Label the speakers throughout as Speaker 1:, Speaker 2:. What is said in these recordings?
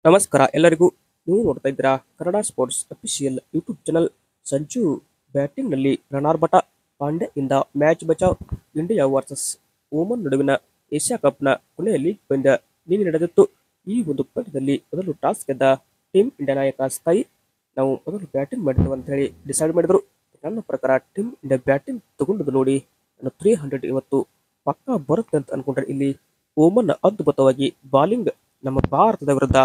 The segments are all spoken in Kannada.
Speaker 1: ನಮಸ್ಕಾರ ಎಲ್ಲರಿಗೂ. ನೀವು ನೋಡ್ತಾ ಇದ್ದೀರಾ Kannada sports official YouTube channel. Sanju ಬ್ಯಾಟಿಂಗ್ನಲ್ಲಿ ರನಾರ್ಭಟ, ಪಾಂಡ್ಯ ಇಂದ ಮ್ಯಾಚ್ ಬಚಾವ್. ಇಂಡಿಯಾ ವರ್ಸಸ್ ಓಮನ್ ನಡುವಿನ ಏಷ್ಯಾ ಕಪ್ನ ಕೊನೆಯ ಲೀಗ್ ಪಂದ್ಯ ನಿನ್ನೆ ನಡೆದಿತ್ತು. ಈ ಒಂದು ಪಂದ್ಯದಲ್ಲಿ ಮೊದಲು ಟಾಸ್ ಗೆದ್ದ ಟೀಮ್ ಇಂಡಿಯಾ ನಾಯಕ ಸ್ಕೈ ನಾವು ಮೊದಲು ಬ್ಯಾಟಿಂಗ್ ಮಾಡಿದ್ವು ಅಂತ ಹೇಳಿ ಡಿಸೈಡ್ ಮಾಡಿದ್ರು. ನನ್ನ ಪ್ರಕಾರ ಟೀಮ್ ಇಂಡಿಯಾ ಬ್ಯಾಟಿಂಗ್ ತಗೊಂಡದ್ದು ನೋಡಿ ನಾನು 300 ಇವತ್ತು ಪಕ್ಕಾ ಬರುತ್ತೆ ಅಂತ ಅನ್ಕೊಂಡ್ರೆ ಇಲ್ಲಿ ಓಮನ್ ಅದ್ಭುತವಾಗಿ ಬಾಲಿಂಗ್ ನಮ್ಮ ಭಾರತದ ವಿರುದ್ಧ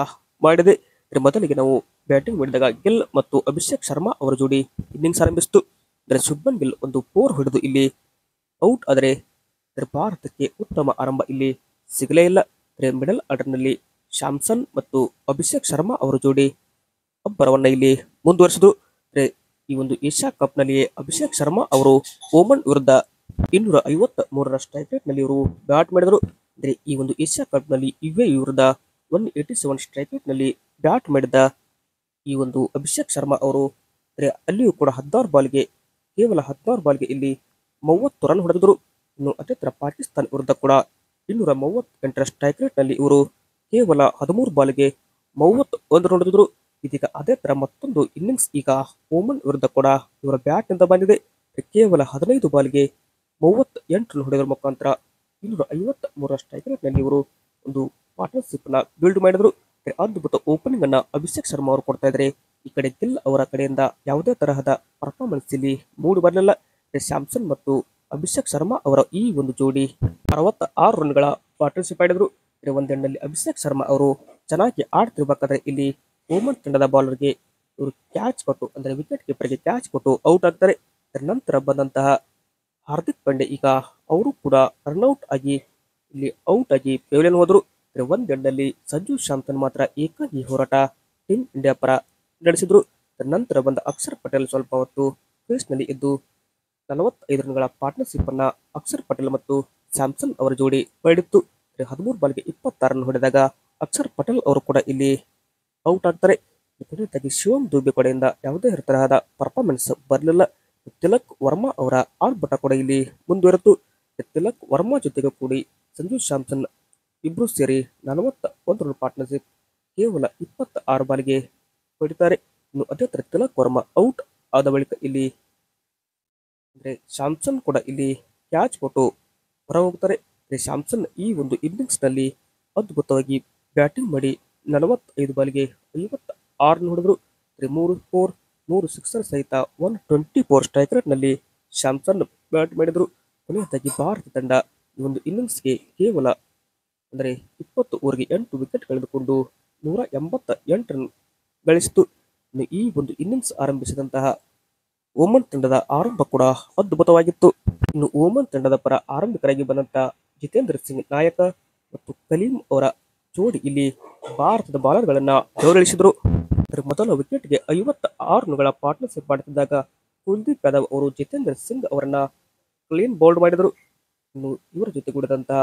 Speaker 1: ಮಾಡಿದೆ. ಮೊದಲಿಗೆ ನಾವು ಬ್ಯಾಟಿಂಗ್ ಮಾಡಿದಾಗ ಗಿಲ್ ಮತ್ತು ಅಭಿಷೇಕ್ ಶರ್ಮಾ ಅವರ ಜೋಡಿ ಇನ್ನಿಂಗ್ಸ್ ಆರಂಭಿಸಿತು. ಶುಭ್ಮನ್ ಗಿಲ್ ಒಂದು 4 ಹೊಡೆದು ಇಲ್ಲಿ ಔಟ್. ಆದರೆ ಭಾರತಕ್ಕೆ ಉತ್ತಮ ಆರಂಭ ಇಲ್ಲಿ ಸಿಗಲೇ ಇಲ್ಲ. ಮಿಡಲ್ ಆರ್ಡರ್ನಲ್ಲಿ ಶಾಮ್ಸನ್ ಮತ್ತು ಅಭಿಷೇಕ್ ಶರ್ಮಾ ಅವರ ಜೋಡಿ ಅಬ್ಬರವನ್ನ ಇಲ್ಲಿ ಮುಂದುವರಿಸಿದ್ರು. ಈ ಒಂದು ಏಷ್ಯಾ ಕಪ್ನಲ್ಲಿಯೇ ಅಭಿಷೇಕ್ ಶರ್ಮಾ ಅವರು ಓಮನ್ ವಿರುದ್ಧ 253 ಸ್ಟ್ರೈಕ್ ರೇಟ್ ನಲ್ಲಿ ಇವರು ಬ್ಯಾಟ್ ಮಾಡಿದರು. ಈ ಒಂದು ಏಷ್ಯಾ ಕಪ್ನಲ್ಲಿ ಯುಎಇ ವಿರುದ್ಧ 187 ಸ್ಟ್ರೈಕ್ ರೇಟ್ ನಲ್ಲಿ ಬ್ಯಾಟ್ ಮಾಡಿದ ಈ ಒಂದು ಅಭಿಷೇಕ್ ಶರ್ಮಾ ಅವರು ಅಲ್ಲಿಯೂ ಕೂಡ ಕೇವಲ 16 ಬಾಲ್ಗೆ ಇಲ್ಲಿ 30 ರನ್ ಹೊಡೆದರು. ಇನ್ನು ಅದೇ ತರ ಪಾಕಿಸ್ತಾನ ವಿರುದ್ಧ ಕೂಡ 238 ಸ್ಟ್ರೈಕ್ ರೇಟ್ ನಲ್ಲಿ ಇವರು ಕೇವಲ 13 ಬಾಲ್ಗೆ 31 ರನ್ ಹೊಡೆದರು. ಇದೀಗ ಅದೇ ತರ ಮತ್ತೊಂದು ಇನ್ನಿಂಗ್ಸ್ ಈಗ ಓಮನ್ ವಿರುದ್ಧ ಕೂಡ ಇವರ ಬ್ಯಾಟ್ ನಿಂದ ಬಂದಿದೆ. ಕೇವಲ 15 ಬಾಲ್ಗೆ 38 ರನ್ ಹೊಡೆದರ ಮುಖಾಂತರ 253 ಸ್ಟ್ರೈಕ್ ರೇಟ್ ನಲ್ಲಿ ಇವರು ಒಂದು ಪಾರ್ಟ್ನರ್ಶಿಪ್ ನ ಬಿಲ್ಡ್ ಮಾಡಿದ್ರು. ಅದ್ಭುತ ಓಪನಿಂಗ್ ಅನ್ನ ಅಭಿಷೇಕ್ ಶರ್ಮಾ ಅವರು ಕೊಡ್ತಾ ಇದ್ದಾರೆ. ಈ ಕಡೆ ಗಿಲ್ ಅವರ ಕಡೆಯಿಂದ ಯಾವುದೇ ತರಹದ ಪರ್ಫಾರ್ಮೆನ್ಸ್ ಇಲ್ಲಿ ಮೂಡಿ ಬರಲಿಲ್ಲ. ಸ್ಯಾಮ್ಸನ್ ಮತ್ತು ಅಭಿಷೇಕ್ ಶರ್ಮಾ ಅವರ ಈ ಒಂದು ಜೋಡಿ 66 ರನ್ಗಳ ಪಾರ್ಟ್ನರ್ಶಿಪ್ ಆಡಿದ್ರು. ಒಂದೆಂಡಲ್ಲಿ ಅಭಿಷೇಕ್ ಶರ್ಮಾ ಅವರು ಚೆನ್ನಾಗಿ ಆಡ್ತಿರ್ಬೇಕಾದ್ರೆ ಇಲ್ಲಿ ಓಮನ್ ತಂಡದ ಬಾಲರ್ಗೆ ಇವರು ಕ್ಯಾಚ್ ಕೊಟ್ಟು ಅಂದ್ರೆ ವಿಕೆಟ್ ಕೀಪರ್ಗೆ ಕ್ಯಾಚ್ ಕೊಟ್ಟು ಔಟ್ ಆಗ್ತಾರೆ. ನಂತರ ಬಂದಂತಹ ಹಾರ್ದಿಕ್ ಪಾಂಡ್ಯ ಈಗ ಅವರು ಕೂಡ ರನ್ಔಟ್ ಆಗಿ ಇಲ್ಲಿ ಔಟ್ ಆಗಿ ಪೆವಿಲಿಯನ್ ಹೋದ್ರು. ಒಂದೆಂಡಲ್ಲಿ ಸಂಜು ಶಾಮ್ಸನ್ ಮಾತ್ರ ಏಕಾಂಗಿ ಹೋರಾಟ ಟೀಮ್ ಇಂಡಿಯಾ ಪರ ನಡೆಸಿದ್ರು. ನಂತರ ಬಂದ ಅಕ್ಷರ್ ಪಟೇಲ್ ಸ್ವಲ್ಪ ಹೊತ್ತು ಕ್ರೀಸ್ ನಲ್ಲಿ ಇದ್ದು 45 ರನ್ಗಳ ಪಾರ್ಟ್ನರ್ಶಿಪ್ ಅನ್ನ ಅಕ್ಷರ್ ಪಟೇಲ್ ಮತ್ತು ಸ್ಯಾಮ್ಸನ್ ಅವರ ಜೋಡಿ ಪಡೆದಿತ್ತು. 13 ಬಾಲ್ಗೆ 26 ರನ್ ಹೊಡೆದಾಗ ಅಕ್ಷರ್ ಪಟೇಲ್ ಅವರು ಕೂಡ ಇಲ್ಲಿ ಔಟ್ ಆಗ್ತಾರೆ. ಕೊನೆಯದಾಗಿ ಶಿವಮ್ ದುಬೆ ಕಡೆಯಿಂದ ಯಾವುದೇ ತರಹದ ಪರ್ಫಾರ್ಮೆನ್ಸ್ ಬರಲಿಲ್ಲ. ತಿಲಕ್ ವರ್ಮಾ ಅವರ ಆರ್ಭಟ ಕೂಡ ಇಲ್ಲಿ ಮುಂದುವರೆತು. ತಿಲಕ್ ವರ್ಮಾ ಜೊತೆಗೆ ಕೂಡಿ ಸಂಜು ಸ್ಯಾಮ್ಸನ್ ಇಬ್ರು ಸೇರಿ 41 ರನ್ ಪಾರ್ಟ್ನರ್ಶಿಪ್ ಕೇವಲ 26 ಬಾಲ್ಗೆ ಹೊಡಿತಾರೆ. ಇನ್ನು ಅದೇ ತರ ತಿಲಕ್ ವರ್ಮಾ ಔಟ್ ಆದ ಬಳಿಕ ಇಲ್ಲಿ ಶಾಮ್ಸನ್ ಕೂಡ ಇಲ್ಲಿ ಕ್ಯಾಚ್ ಕೊಟ್ಟು ಹೊರ ಹೋಗ್ತಾರೆ. ಶಾಮ್ಸನ್ ಈ ಒಂದು ಇನ್ನಿಂಗ್ಸ್ ನಲ್ಲಿ ಅದ್ಭುತವಾಗಿ ಬ್ಯಾಟಿಂಗ್ ಮಾಡಿ 45 ಬಾಲ್ಗೆ 56 ರನ್ ಹೊಡೆದ್ರು. 3 ಸಿಕ್ಸರ್ ಸಹಿತ 124 ಸ್ಟ್ರೈಕ್ ರೇಟ್ ನಲ್ಲಿ ಶಾಮ್ಸನ್ ಬ್ಯಾಟ್ ಮಾಡಿದ್ರು. ಕೊನೆಯದಾಗಿ ಭಾರತ ತಂಡ ಈ ಒಂದು ಇನ್ನಿಂಗ್ಸ್ಗೆ ಕೇವಲ 20 ಓವರ್ಗೆ 8 ವಿಕೆಟ್ ಕಳೆದುಕೊಂಡು 188 ರನ್ ಗಳಿಸಿತು. ಈ ಒಂದು ಇನ್ನಿಂಗ್ಸ್ ಆರಂಭಿಸಿದಂತಹ ಓಮನ್ ತಂಡದ ಆರಂಭ ಕೂಡ ಅದ್ಭುತವಾಗಿತ್ತು. ಇನ್ನು ಓಮನ್ ತಂಡದ ಪರ ಆರಂಭಿಕರಾಗಿ ಬಂದಂತಹ ಜಿತೇಂದ್ರ ಸಿಂಗ್ ನಾಯಕ ಮತ್ತು ಕಲೀಂ ಅವರ ಜೋಡಿ ಇಲ್ಲಿ ಭಾರತದ ಬಾಲರ್ಗಳನ್ನ ಗೌರವಿಸಿದರು. ಮೊದಲ ವಿಕೆಟ್ಗೆ 56 ರನ್ಗಳ ಪಾರ್ಟ್ನರ್ಶಿಪ್ ಮಾಡುತ್ತಿದ್ದಾಗ ಕುಲ್ದೀಪ್ ಯಾದವ್ ಅವರು ಜಿತೇಂದ್ರ ಸಿಂಗ್ ಅವರನ್ನ ಕ್ಲೀನ್ ಬೌಲ್ಡ್ ಮಾಡಿದರು. ಇನ್ನು ಇವರ ಜೊತೆಗೂಡಿದಂತಹ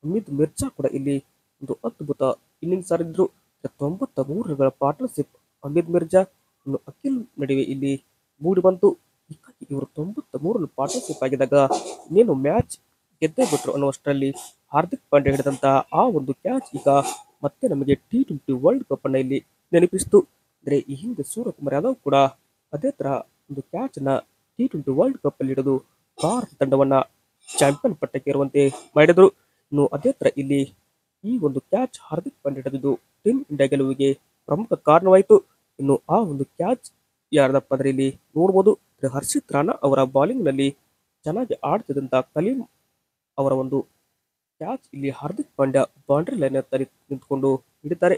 Speaker 1: ಅಮಿತ್ ಮಿರ್ಜಾ ಕೂಡ ಇಲ್ಲಿ ಒಂದು ಅದ್ಭುತ ಇನ್ನಿಂಗ್ಸ್ ಆಡಿದ್ರು. 93 ರನ್ಗಳ ಪಾರ್ಟ್ನರ್ಶಿಪ್ ಅಮಿತ್ ಮಿರ್ಜಾ ಇನ್ನು ಅಖಿಲ್ ನಡುವೆ ಇಲ್ಲಿ ಮೂಡಿ ಬಂತು. ಹೀಗಾಗಿ ಇವರು 93 ರನ್ ಪಾರ್ಟ್ನರ್ಶಿಪ್ ಆಗಿದ್ದಾಗ ಇನ್ನೇನು ಮ್ಯಾಚ್ ಗೆದ್ದೇ ಬಿಟ್ರು ಅನ್ನುವಷ್ಟರಲ್ಲಿ ಹಾರ್ದಿಕ್ ಪಾಂಡ್ಯ ಹಿಡಿದಂತಹ ಆ ಒಂದು ಕ್ಯಾಚ್ ಈಗ ಮತ್ತೆ ನಮಗೆ T20 ವರ್ಲ್ಡ್ ಕಪ್ ಅನ್ನ ಇಲ್ಲಿ ನೆನಪಿಸಿತು. ಈ ಹಿಂದೆ ಸೂರ್ಯಕುಮಾರ್ ಯಾದವ್ ಕೂಡ ಅದೇ ತರ ಒಂದು ಕ್ಯಾಚ್ ನ T20 ವರ್ಲ್ಡ್ ಕಪ್ ಅಲ್ಲಿ ಹಿಡಿದು ಭಾರತ ತಂಡವನ್ನ ಚಾಂಪಿಯನ್ ಪಟ್ಟಕ್ಕೆ ಇರುವಂತೆ ಮಾಡಿದ್ರು. ಇನ್ನು ಅದೇ ತರ ಇಲ್ಲಿ ಈ ಒಂದು ಕ್ಯಾಚ್ ಹಾರ್ದಿಕ್ ಪಾಂಡ್ಯ ಹಿಡಿದಿದ್ದು ಟೀಮ್ ಇಂಡಿಯಾ ಗೆಲುವಿಗೆ ಪ್ರಮುಖ ಕಾರಣವಾಯಿತು. ಇನ್ನು ಆ ಒಂದು ಕ್ಯಾಚ್ ಯಾರದಪ್ಪ ಅಂದ್ರೆ ಇಲ್ಲಿ ನೋಡಬಹುದು. ಹರ್ಷಿತ್ ರಾಣಾ ಅವರ ಬಾಲಿಂಗ್ ನಲ್ಲಿ ಚೆನ್ನಾಗಿ ಆಡ್ತಿದ್ದಂತ ಕಲೀಂ ಅವರ ಒಂದು ಕ್ಯಾಚ್ ಇಲ್ಲಿ ಹಾರ್ದಿಕ್ ಪಾಂಡ್ಯ ಬೌಂಡ್ರಿ ಲೈನ್ ನಿಂತ್ಕೊಂಡು ಹಿಡಿತಾರೆ.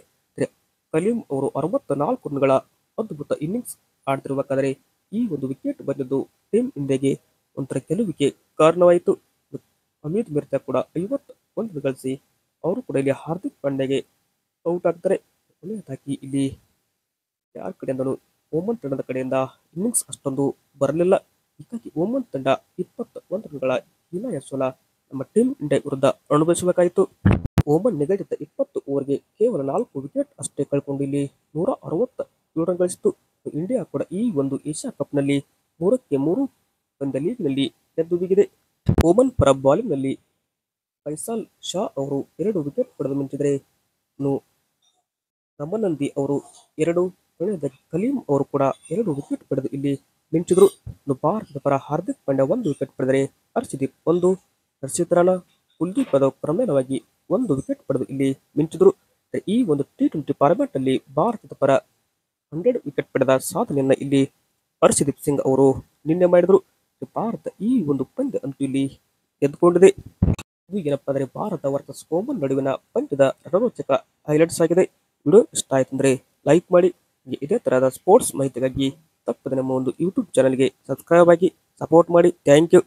Speaker 1: ಕಲೀಂ ಅವರು 64 ರನ್ಗಳ ಅದ್ಭುತ ಇನ್ನಿಂಗ್ಸ್ ಆಡ್ತಿರ್ಬೇಕಾದ್ರೆ ಈ ಒಂದು ವಿಕೆಟ್ ಬಂದಿದ್ದು ಟೀಮ್ ಇಂಡಿಯಾಗೆ ಒಂಥರ ಗೆಲುವಿಗೆ ಕಾರಣವಾಯಿತು. ಅಮಿತ್ ಮಿರ್ಜಾ ಕೂಡ 51 ರನ್ ಗಳಿಸಿ ಅವರು ಕೂಡ ಇಲ್ಲಿ ಹಾರ್ದಿಕ್ ಪಾಂಡ್ಯಗೆ ಔಟ್ ಆಗ್ತಾರೆ. ಕೊನೆಯದಾಗಿ ಇಲ್ಲಿ ಯಾರ ಕಡೆಯಿಂದಲೂ ಓಮನ್ ತಂಡದ ಕಡೆಯಿಂದ ಇನ್ನಿಂಗ್ಸ್ ಅಷ್ಟೊಂದು ಬರಲಿಲ್ಲ. ಹೀಗಾಗಿ ಓಮನ್ ತಂಡ 21 ರನ್ಗಳ ಹೀನಾಯ ಸೋಲ ನಮ್ಮ ಟೀಮ್ ಇಂಡಿಯಾ ವಿರುದ್ಧ ಅನುಭವಿಸಬೇಕಾಯಿತು. ಓಮನ್ ನಿಗದಿತ 20 ಓವರ್ಗೆ ಕೇವಲ 4 ವಿಕೆಟ್ ಅಷ್ಟೇ ಕಳ್ಕೊಂಡು ಇಲ್ಲಿ 167 ರನ್ ಗಳಿಸಿತು. ಇಂಡಿಯಾ ಕೂಡ ಈ ಒಂದು ಏಷ್ಯಾ ಕಪ್ನಲ್ಲಿ 3ಕ್ಕೆ 3 ಪಂದ್ಯ ಲೀಗ್ನಲ್ಲಿ ಗೆದ್ದು ಬಿಗಿದೆ. ಓಮನ್ ಪರ ಬಾಲಿಂಗ್ ನಲ್ಲಿ ಫೈಸಲ್ ಶಾ ಅವರು 2 ವಿಕೆಟ್ ಪಡೆದು ಮಿಂಚಿದರೆ ರಮನಂದಿ ಅವರು 2, ಕೊನೆಯದಾಗಿ ಕಲೀಂ ಅವರು ಕೂಡ 2 ವಿಕೆಟ್ ಪಡೆದು ಇಲ್ಲಿ ಮಿಂಚಿದ್ರು. ಇನ್ನು ಭಾರತದ ಪರ ಹಾರ್ದಿಕ್ ಪಾಂಡ್ಯ 1 ವಿಕೆಟ್ ಪಡೆದರೆ ಹರ್ಷದೀಪ್ 1, ಹರ್ಷಿತ್ ರಾಣಾ, ಕುಲ್ದೀಪ್ ಯಾದವ್ ಕ್ರಮೇಣವಾಗಿ 1 ವಿಕೆಟ್ ಪಡೆದು ಇಲ್ಲಿ ಮಿಂಚಿದ್ರು. ಈ ಒಂದು T20 ಫಾರ್ಮ್ಯಾಟ್ ಅಲ್ಲಿ ಭಾರತದ ಪರ 100 ವಿಕೆಟ್ ಪಡೆದ ಸಾಧನೆಯನ್ನ ಇಲ್ಲಿ ಹರ್ಷದೀಪ್ ಸಿಂಗ್ ಅವರು ನಿನ್ನೆ ಮಾಡಿದ್ರು. ಭಾರತ ಈ ಒಂದು ಪಂದ್ಯ ಅಂತೂ ಇಲ್ಲಿ ಗೆದ್ದುಕೊಂಡಿದೆ. ಇದು ಏನಪ್ಪಾ ಅಂದ್ರೆ ಭಾರತ ವರ್ಸಸ್ ಓಮನ್ ನಡುವಿನ ಪಂದ್ಯದ ರೋಚಕ ಹೈಲೈಟ್ಸ್ ಆಗಿದೆ. ವಿಡಿಯೋ ಇಷ್ಟ ಆಯ್ತು ಅಂದ್ರೆ ಲೈಕ್ ಮಾಡಿ. ಇದೇ ತರಹದ ಸ್ಪೋರ್ಟ್ಸ್ ಮಾಹಿತಿಗಾಗಿ ತಪ್ಪದೆ ನಮ್ಮ ಒಂದು ಯೂಟ್ಯೂಬ್ ಚಾನಲ್ಗೆ ಸಬ್ಸ್ಕ್ರೈಬ್ ಆಗಿ ಸಪೋರ್ಟ್ ಮಾಡಿ. Thank you.